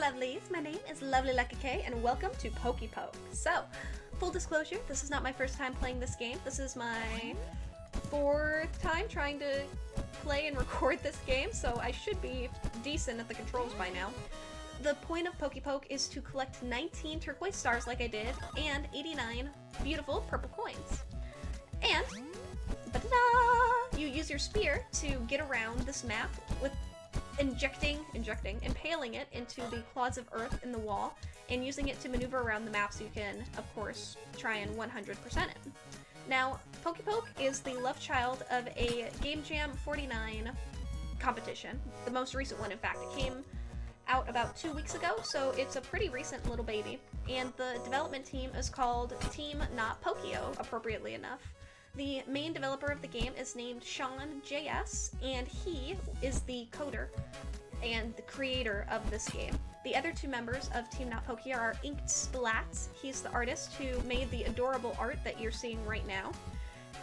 lovelies, my name is Lovely Lucky K and welcome to PokeyPoke. So, full disclosure, this is not my first time playing this game. This is my fourth time trying to play and record this game, so I should be decent at the controls by now. The point of PokeyPoke is to collect 19 turquoise stars like I did, and 89 beautiful purple coins. And, you use your spear to get around this map with impaling it into the clods of earth in the wall, and using it to maneuver around the map so you can, of course, try and 100% it. Now, PokeyPoke is the love child of a Game Jam 49 competition, the most recent one in fact. It came out about 2 weeks ago, so it's a pretty recent little baby, and the development team is called Team NotPokio, appropriately enough. The main developer of the game is named ShaunJS, and he is the coder and the creator of this game. The other two members of Team NotPokio are InkedSplat, he's the artist who made the adorable art that you're seeing right now,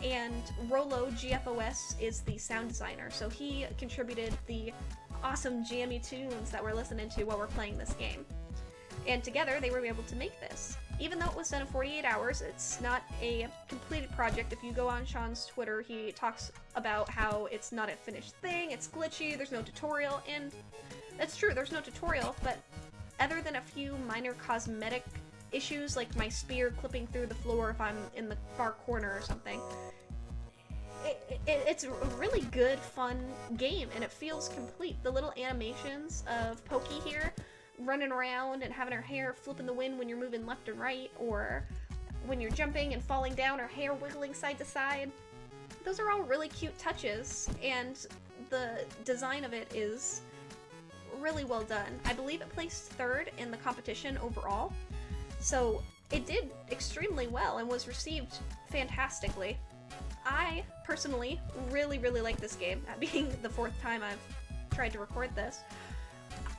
and RoloGFOS is the sound designer, so he contributed the awesome jammy tunes that we're listening to while we're playing this game. And together they were able to make this. Even though it was done in 48 hours, it's not a completed project. If you go on Sean's Twitter, he talks about how it's not a finished thing, it's glitchy, there's no tutorial, and that's true, there's no tutorial, but other than a few minor cosmetic issues, like my spear clipping through the floor if I'm in the far corner or something, it's a really good, fun game, and it feels complete. The little animations of Pokey here, running around and having her hair flip in the wind when you're moving left and right, or when you're jumping and falling down, her hair wiggling side to side. Those are all really cute touches, and the design of it is really well done. I believe it placed third in the competition overall, so it did extremely well and was received fantastically. I personally really like this game, that being the fourth time I've tried to record this.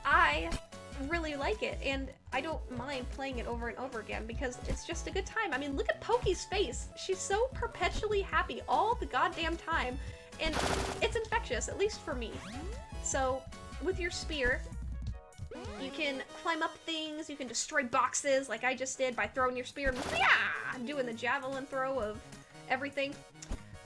I really like it, and I don't mind playing it over and over again because it's just a good time. I mean, look at Pokey's face. She's so perpetually happy all the goddamn time, and it's infectious, at least for me. So, with your spear, you can climb up things, you can destroy boxes like I just did by throwing your spear, and doing the javelin throw of everything.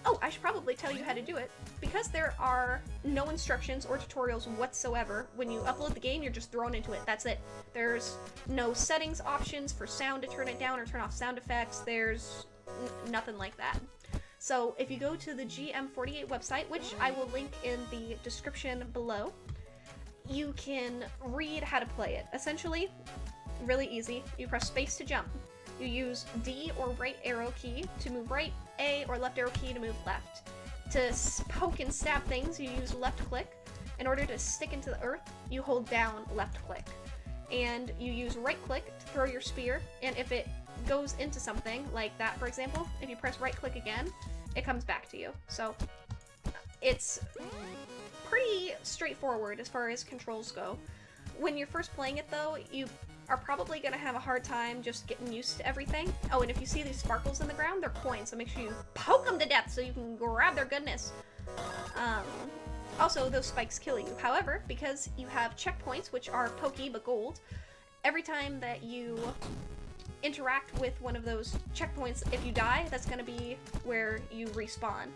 Oh, I should probably tell you how to do it. Because there are no instructions or tutorials whatsoever, when you upload the game, you're just thrown into it. That's it. There's no settings options for sound to turn it down or turn off sound effects. There's nothing like that. So if you go to the GM48 website, which I will link in the description below, you can read how to play it. Essentially, really easy. You press space to jump. You use D or right arrow key to move right, A or left arrow key to move left. To poke and stab things, you use left click. In order to stick into the earth, you hold down left click. And you use right click to throw your spear, and if it goes into something, like that for example, if you press right click again, it comes back to you. So it's pretty straightforward as far as controls go. When you're first playing it though, you are probably going to have a hard time just getting used to everything. Oh, and if you see these sparkles in the ground, they're coins, so make sure you poke them to death so you can grab their goodness. Also, those spikes kill you. However, because you have checkpoints, which are Pokey but gold, every time that you interact with one of those checkpoints, if you die, that's going to be where you respawn.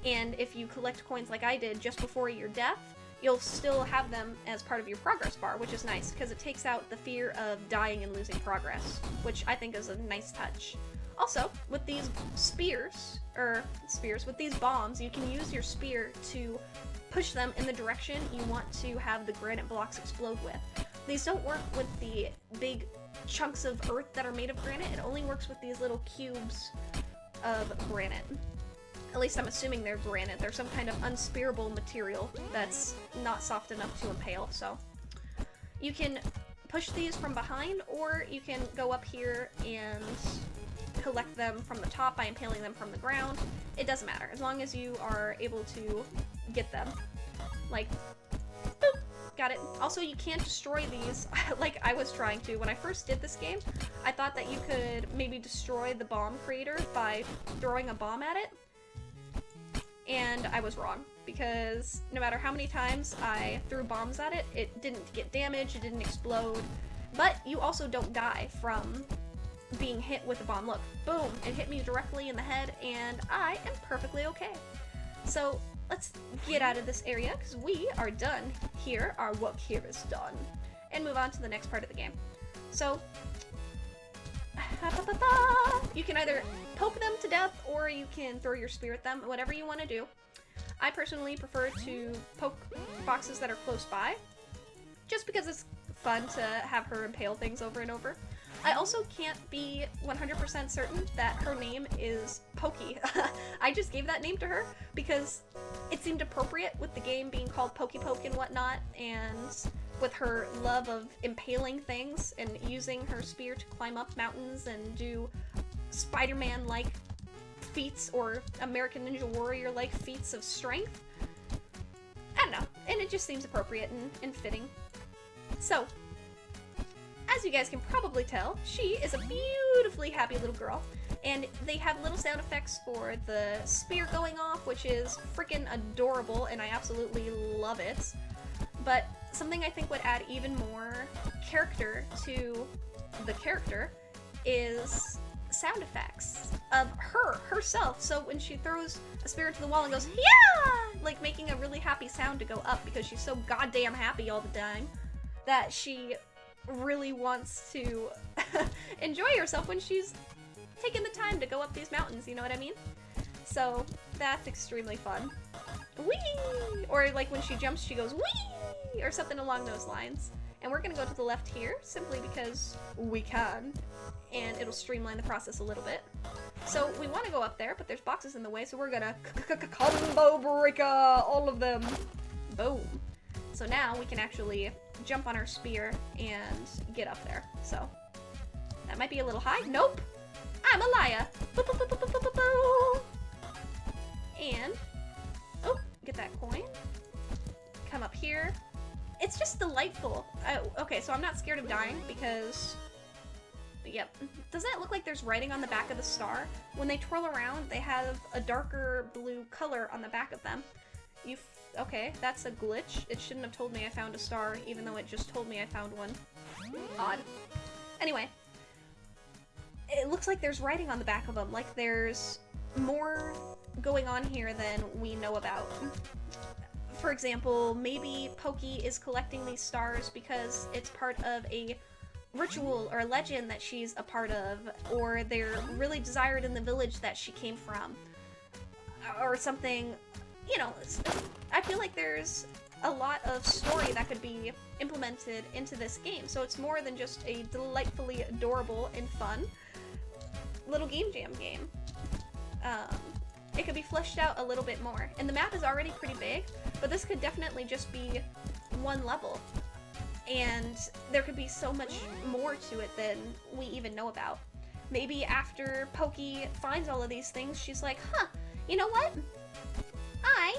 And if you collect coins like I did just before your death, you'll still have them as part of your progress bar, which is nice, because it takes out the fear of dying and losing progress, which I think is a nice touch. Also, with these with these bombs, you can use your spear to push them in the direction you want to have the granite blocks explode with. These don't work with the big chunks of earth that are made of granite, it only works with these little cubes of granite. At least I'm assuming they're granite. They're some kind of unspearable material that's not soft enough to impale, so. You can push these from behind, or you can go up here and collect them from the top by impaling them from the ground. It doesn't matter, as long as you are able to get them. Like, boop, got it. Also, you can't destroy these like I was trying to. When I first did this game, I thought that you could maybe destroy the bomb creator by throwing a bomb at it. And I was wrong. because no matter how many times I threw bombs at it, it didn't get damaged, it didn't explode. But you also don't die from being hit with a bomb. Look, boom, it hit me directly in the head, and I am perfectly okay. So let's get out of this area, because we are done here. Our work here is done. And move on to the next part of the game. So, you can either poke them to death, or you can throw your spear at them, whatever you want to do. I personally prefer to poke boxes that are close by, just because it's fun to have her impale things over and over. I also can't be 100% certain that her name is Pokey. I just gave that name to her because it seemed appropriate with the game being called PokeyPoke and whatnot, and with her love of impaling things and using her spear to climb up mountains and do Spider-Man-like feats or American Ninja Warrior-like feats of strength. I don't know, and it just seems appropriate and fitting. So, as you guys can probably tell, she is a beautifully happy little girl, and they have little sound effects for the spear going off, which is freaking adorable, and I absolutely love it. But something I think would add even more character to the character is sound effects of herself. So when she throws a spear into the wall and goes, yeah! Like making a really happy sound to go up because she's so goddamn happy all the time that she really wants to enjoy herself when she's taking the time to go up these mountains, you know what I mean? So that's extremely fun. Whee! Or like when she jumps, she goes whee! Or something along those lines. And we're gonna go to the left here, simply because we can, and it'll streamline the process a little bit. So we want to go up there, but there's boxes in the way, so we're gonna combo breaker all of them. Boom. So now we can actually jump on our spear and get up there. So that might be a little high. Nope! I'm a liar! And, oh, get that coin. Come up here. It's just delightful. Okay, so I'm not scared of dying because, yep. Doesn't it look like there's writing on the back of the star? When they twirl around, they have a darker blue color on the back of them. Okay, that's a glitch. It shouldn't have told me I found a star, even though it just told me I found one. Odd. Anyway, it looks like there's writing on the back of them, like there's more going on here than we know about. For example, maybe Pokey is collecting these stars because it's part of a ritual or a legend that she's a part of, or they're really desired in the village that she came from, or something. You know, I feel like there's a lot of story that could be implemented into this game, so it's more than just a delightfully adorable and fun little game jam game. It could be fleshed out a little bit more, and the map is already pretty big, but this could definitely just be one level, and there could be so much more to it than we even know about. Maybe after Pokey finds all of these things, she's like, huh, you know what? I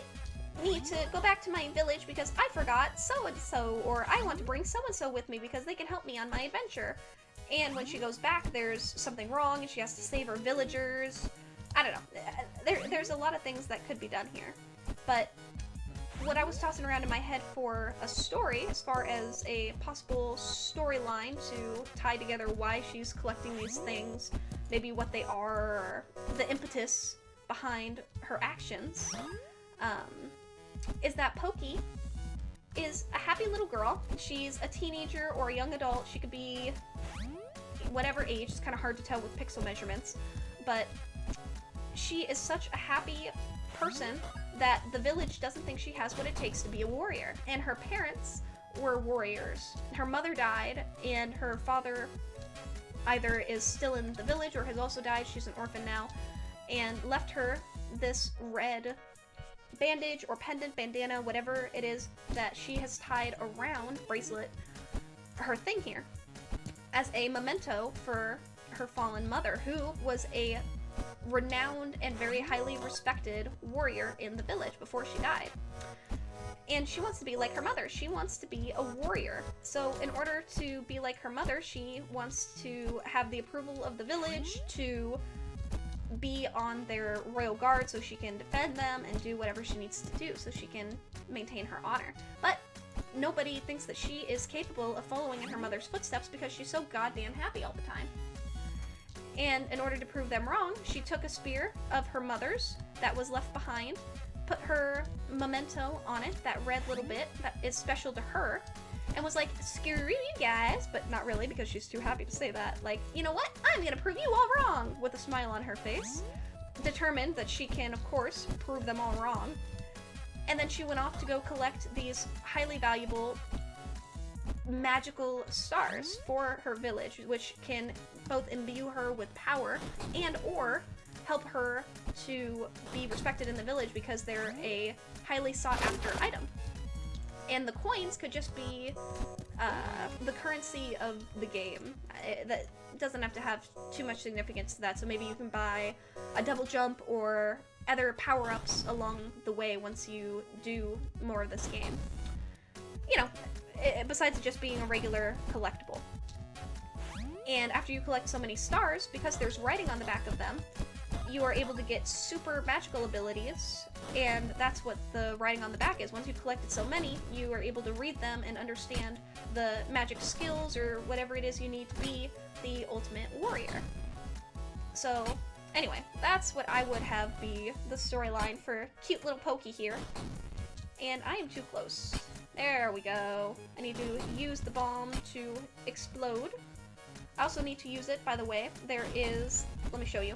need to go back to my village because I forgot so-and-so, or I want to bring so-and-so with me because they can help me on my adventure. And when she goes back, there's something wrong and she has to save her villagers. I don't know. There's a lot of things that could be done here. But what I was tossing around in my head for a story, as far as a possible storyline to tie together why she's collecting these things, maybe what they are, or the impetus behind her actions, is that Pokey is a happy little girl. She's a teenager or a young adult. She could be whatever age. It's kind of hard to tell with pixel measurements. But she is such a happy person that the village doesn't think she has what it takes to be a warrior. And her parents were warriors. Her mother died, and her father either is still in the village or has also died. She's an orphan now. And left her this red bandage or pendant, bandana, whatever it is that she has tied around, bracelet, her thing here, as a memento for her fallen mother, who was a renowned and very highly respected warrior in the village before she died. And she wants to be like her mother. She wants to be a warrior. So in order to be like her mother, she wants to have the approval of the village, to be on their royal guard so she can defend them and do whatever she needs to do so she can maintain her honor. But nobody thinks that she is capable of following in her mother's footsteps because she's so goddamn happy all the time. And in order to prove them wrong, she took a spear of her mother's that was left behind, put her memento on it, that red little bit that is special to her, and was like, screw you guys, but not really because she's too happy to say that. Like, you know what? I'm gonna prove you all wrong, with a smile on her face, determined that she can, of course, prove them all wrong. And then she went off to go collect these highly valuable magical stars for her village, which can both imbue her with power and or help her to be respected in the village because they're a highly sought after item. And the coins could just be the currency of the game. That doesn't have to have too much significance to that, so maybe you can buy a double jump or other power-ups along the way once you do more of this game. You know, besides it just being a regular collectible. And after you collect so many stars, because there's writing on the back of them, you are able to get super magical abilities, and that's what the writing on the back is. Once you've collected so many, you are able to read them and understand the magic skills or whatever it is you need to be the ultimate warrior. So, anyway, that's what I would have be the storyline for cute little Pokey here. And I am too close. There we go. I need to use the bomb to explode. I also need to use it, by the way. There is, let me show you.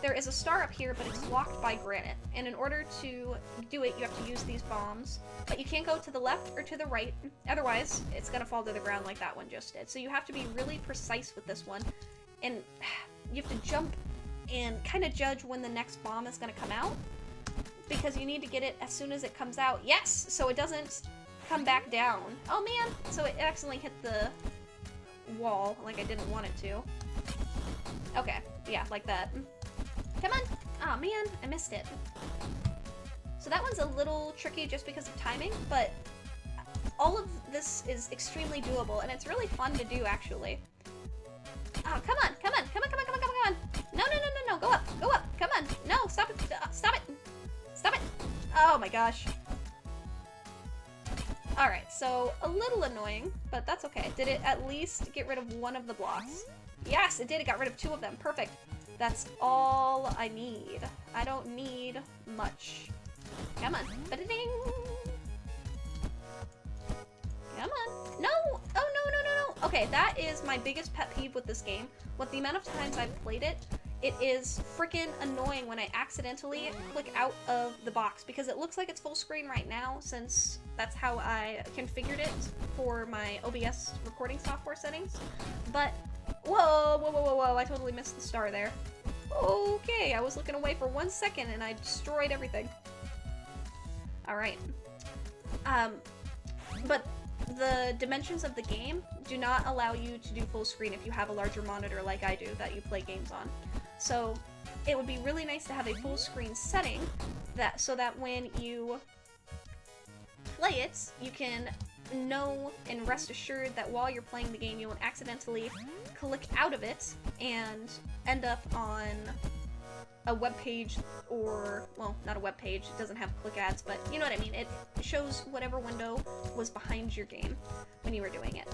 There is a star up here, but it's blocked by granite. And in order to do it, you have to use these bombs. But you can't go to the left or to the right. Otherwise, it's gonna fall to the ground like that one just did. So you have to be really precise with this one. And you have to jump and kind of judge when the next bomb is gonna come out. Because you need to get it as soon as it comes out. Yes! So it doesn't come back down. Oh man! So it accidentally hit the wall like I didn't want it to. Okay, yeah, like that. Come on! Aw, man, I missed it. So that one's a little tricky just because of timing, but all of this is extremely doable, and it's really fun to do, actually. Oh, come on, come on, come on, come on, come on, come on! No, no, no, no, no, go up, come on! No, stop it, stop it! Stop it! Oh my gosh. Alright, so a little annoying, but that's okay. Did it at least get rid of one of the blocks? Yes, it did, it got rid of two of them, perfect. That's all I need. I don't need much. Come on. Ba-da-ding. Come on. No! Oh, no, no, no, no! Okay, that is my biggest pet peeve with this game. With the amount of times I've played it, it is freaking annoying when I accidentally click out of the box, because it looks like it's full screen right now, since that's how I configured it for my OBS recording software settings. But whoa, whoa, whoa, whoa, whoa, I totally missed the star there. Okay, I was looking away for 1 second and I destroyed everything. Alright. But the dimensions of the game do not allow you to do full screen if you have a larger monitor like I do that you play games on. So it would be really nice to have a full screen setting so that when you play it, you can know and rest assured that while you're playing the game, you won't accidentally click out of it and end up on a web page, or, well, not a web page, it doesn't have click ads, but you know what I mean. It shows whatever window was behind your game when you were doing it.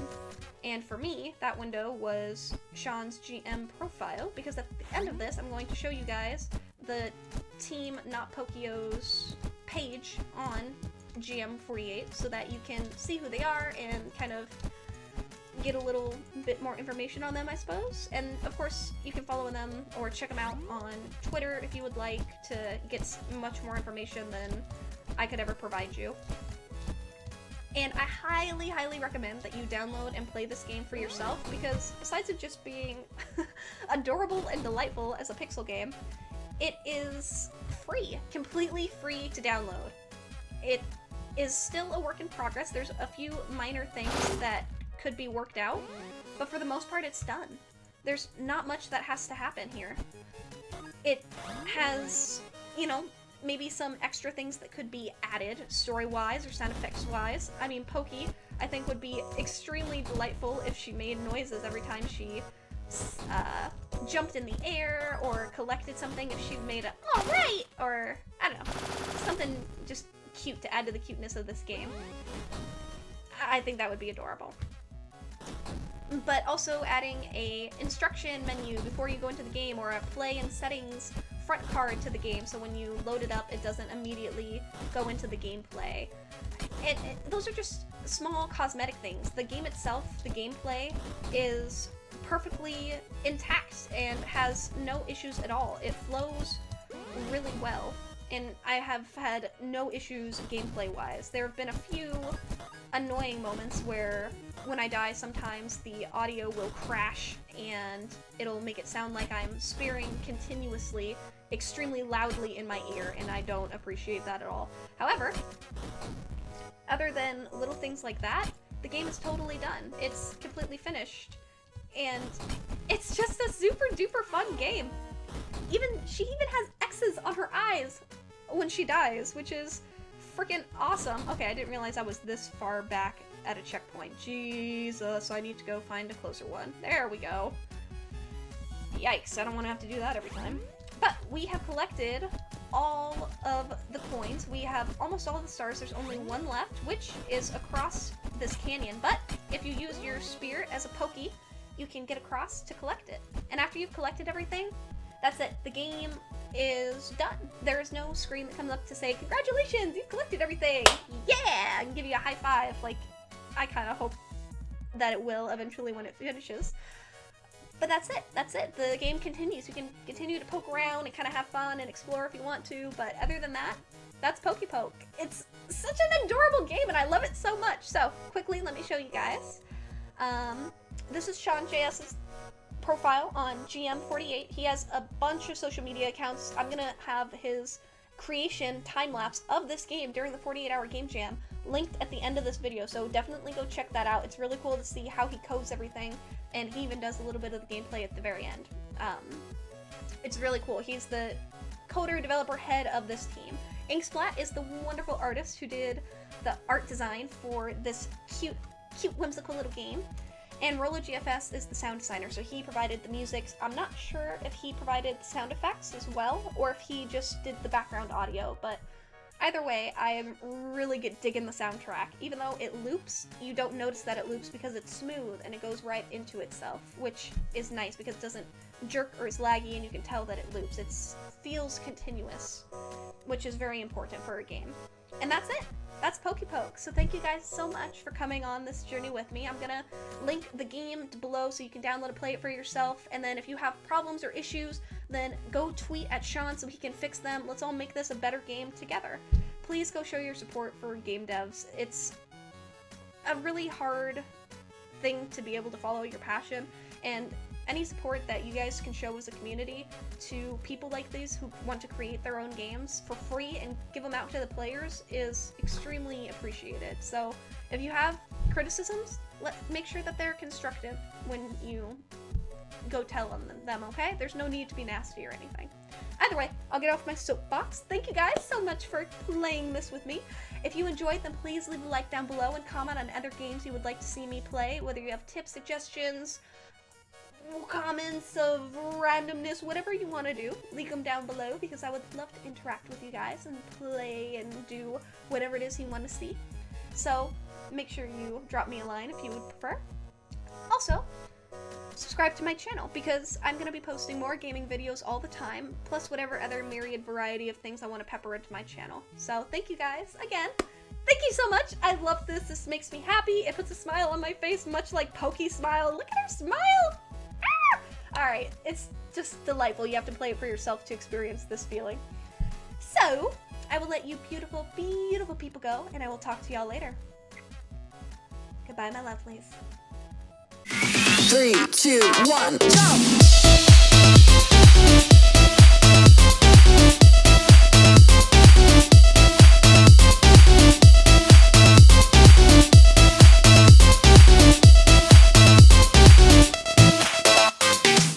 And for me, that window was Shaun's GM profile, because at the end of this, I'm going to show you guys the Team NotPokio's page on GM48 so that you can see who they are and kind of get a little bit more information on them, I suppose. And of course, you can follow them or check them out on Twitter if you would like to get much more information than I could ever provide you. And I highly, highly recommend that you download and play this game for yourself, because besides it just being adorable and delightful as a pixel game, it is free, completely free to download. It is still a work in progress. There's a few minor things that could be worked out, but for the most part it's done. There's not much that has to happen here. It has, you know, maybe some extra things that could be added story-wise or sound effects-wise. I mean, Pokey, I think, would be extremely delightful if she made noises every time she jumped in the air or collected something, if she made a "all right" or I don't know, something just cute to add to the cuteness of this game. I think that would be adorable. But also adding a instruction menu before you go into the game, or a play and settings front card to the game, so when you load it up, it doesn't immediately go into the gameplay. Those are just small cosmetic things. The game itself, the gameplay, is perfectly intact and has no issues at all. It flows really well, and I have had no issues gameplay-wise. There have been a few annoying moments where when I die, sometimes the audio will crash and it'll make it sound like I'm spearing continuously, extremely loudly in my ear, and I don't appreciate that at all. However, other than little things like that, the game is totally done. It's completely finished, and it's just a super duper fun game. She even has X's on her eyes when she dies, which is freaking awesome. Okay, I didn't realize I was this far back at a checkpoint. Jesus, I need to go find a closer one. There we go. Yikes, I don't want to have to do that every time. But we have collected all of the coins. We have almost all of the stars. There's only one left, which is across this canyon. But if you use your spear as a Pokey, you can get across to collect it. And after you've collected everything, that's it. The game is done. There is no screen that comes up to say, "Congratulations, you've collected everything. Yeah!" and give you a high five. Like, I kind of hope that it will eventually when it finishes. But that's it. That's it. The game continues. You can continue to poke around and kind of have fun and explore if you want to. But other than that, that's PokeyPoke. It's such an adorable game, and I love it so much. So quickly, let me show you guys. This is ShaunJS's profile on GM48. He has a bunch of social media accounts. I'm gonna have his creation time-lapse of this game during the 48-hour game jam linked at the end of this video, so definitely go check that out. It's really cool to see how he codes everything, and he even does a little bit of the gameplay at the very end. It's really cool. He's the coder, developer, head of this team. InkedSplat is the wonderful artist who did the art design for this cute, whimsical little game. And RoloGFOS is the sound designer, so he provided the music. I'm not sure if he provided the sound effects as well, or if he just did the background audio, but either way, I am really digging the soundtrack. Even though it loops, you don't notice that it loops because it's smooth and it goes right into itself, which is nice because it doesn't jerk or is laggy, and you can tell that it loops. It feels continuous, which is very important for a game. And that's it. That's PokeyPoke. So thank you guys so much for coming on this journey with me. I'm gonna link the game below so you can download and play it for yourself. And then if you have problems or issues, then go tweet at Shaun so he can fix them. Let's all make this a better game together. Please go show your support for game devs. It's a really hard thing to be able to follow your passion, and any support that you guys can show as a community to people like these who want to create their own games for free and give them out to the players is extremely appreciated. So if you have criticisms, make sure that they're constructive when you go tell them, okay? There's no need to be nasty or anything. Either way, I'll get off my soapbox. Thank you guys so much for playing this with me. If you enjoyed, then please leave a like down below and comment on other games you would like to see me play, whether you have tips, suggestions, comments of randomness, whatever you want to do, leave them down below because I would love to interact with you guys and play and do whatever it is you want to see. So make sure you drop me a line if you would prefer. Also, subscribe to my channel because I'm going to be posting more gaming videos all the time, plus whatever other myriad variety of things I want to pepper into my channel. So thank you guys again. Thank you so much. I love this. This makes me happy. It puts a smile on my face, much like Pokey's smile. Look at her smile. Alright, it's just delightful. You have to play it for yourself to experience this feeling. So, I will let you beautiful, beautiful people go, and I will talk to y'all later. Goodbye, my lovelies. 3, 2, 1, jump!